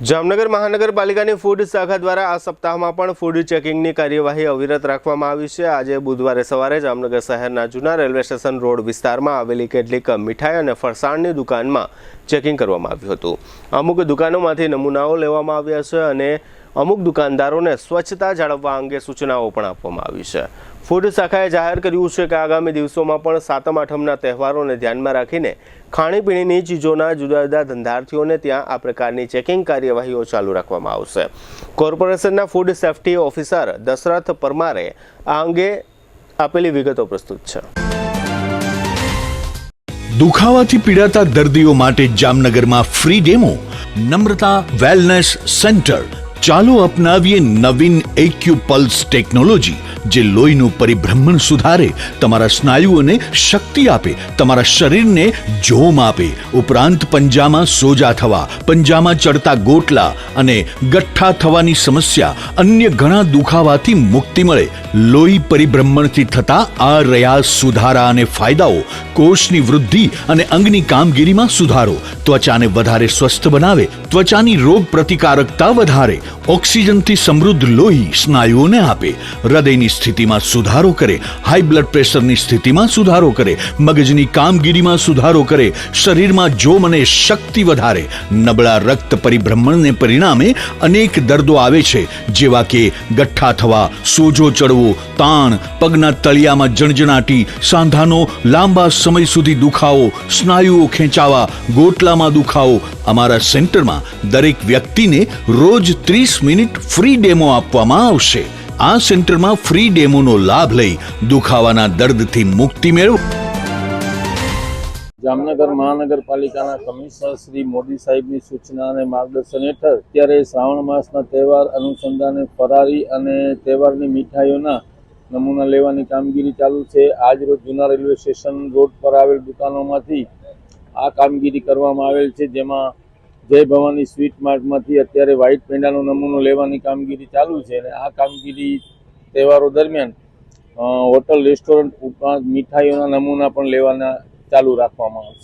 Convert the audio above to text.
જામનગર મહાનગરપાલિકાની ફૂડ શાખા દ્વારા આ સપ્તાહમાં પણ ફૂડ ચેકિંગની કાર્યવાહી અવિરત રાખવામાં આવી છે। આજે બુધવારે સવારે જામનગર શહેરના જૂના રેલવે સ્ટેશન રોડ વિસ્તારમાં આવેલી કેટલીક મીઠાઈ અને ફરસાણની દુકાનમાં ચેકિંગ કરવામાં આવ્યું હતું। અમુક દુકાનોમાંથી નમૂનાઓ લેવામાં આવ્યા છે અને અમુક દુકાનદારોને સ્વચ્છતા જાળવવા અંગે સૂચનાઓ પણ આપવામાં આવી છે। ફૂડ શાખાએ જાહેર કર્યું છે કે આગામી દિવસોમાં પણ સાતમ આઠમના તહેવારોને ધ્યાનમાં રાખીને ખાણીપીણીની ચીજોના જુદા જુદા ધંધાર્થીઓને ત્યાં આ પ્રકારની ચેકિંગ કાર્યવાહીઓ ચાલુ રાખવામાં આવશે। કોર્પોરેશનના ફૂડ સેફ્ટી ઓફિસર દશરથ પરમારે આ અંગે આપેલી વિગતો પ્રસ્તુત છે। દુખાવાથી પીડાતા દર્દીઓ માટે જામનગરમાં ફ્રી ડેમો નમ્રતા વેલનેસ સેન્ટર। ચાલો અપનાવીએ નવીન એક્યુ પલ્સ ટેકનોલોજી જે લોહીનું પરિભ્રમણ સુધારે, તમારા સ્નાયુઓને શક્તિ આપે, તમારા શરીરને જોમ આપે, ઉપરાંત પંજામાં સોજા થવા, પંજામાં ચડતા ગોટલા અને ગઠ્ઠા થવાની સમસ્યા, અન્ય ઘણા દુખાવાથી મુક્તિ મળે। લોહી પરિભ્રમણથી થતા આ રહ્યા સુધારા અને ફાયદાઓ કોષની વૃદ્ધિ અને અંગની કામગીરીમાં સુધારો, ત્વચાને વધારે સ્વસ્થ બનાવે, ત્વચાની રોગ પ્રતિકારકતા વધારે, ઓક્સિજનથી સમૃદ્ધ લોહી સ્નાયુઓને આપે, હૃદયની સ્થિતિમાં સુધારો કરે, હાઈ બ્લડ પ્રેશરની સ્થિતિમાં સુધારો કરે, મગજની કામગીરીમાં સુધારો કરે, શરીરમાં જોમ અને શક્તિ વધારે। નબળા રક્ત પરિભ્રમણને પરિણામે અનેક દર્દો આવે છે જેવા કે ગઠ્ઠા થવા, સોજો ચડવો, તાણ, પગના તળિયામાં જણજણાટી, સાંધાનો લાંબા સમય સુધી દુખાવો, સ્નાયુઓ ખેંચાવા, ગોટલામાં દુખાવો। અમારા સેન્ટરમાં દરેક વ્યક્તિને રોજ 30 મિનિટ ફ્રી ડેમો આપવામાં આવશે। આ સેન્ટરમાં ફ્રી ડેમોનો લાભ લઈ દુખાવાના દર્દથી મુક્તિ મેળવો। જામનગર મહાનગરપાલિકાના કમિશનર શ્રી મોદી સાહેબની સૂચના અને માર્ગદર્શન હેઠળ અત્યારે શ્રાવણ માસના તહેવાર અનુસંધાને ફરારી અને તહેવારની મીઠાઈઓના નમૂના લેવાની કામગીરી ચાલુ છે। આજ રોજ જૂના રેલવે સ્ટેશન રોડ પર આવેલ દુકાનોમાંથી આ કામગીરી કરવામાં આવેલ છે, જેમાં જય ભવાની સ્વીટ માર્ટમાંથી અત્યારે વ્હાઇટ પેંડાનો નમૂનો લેવાની કામગીરી ચાલુ છે અને આ કામગીરી તહેવારો દરમિયાન હોટલ રેસ્ટોરન્ટ ઉપરાંત મીઠાઈઓના નમૂના પણ લેવાના ચાલુ રાખવામાં આવશે।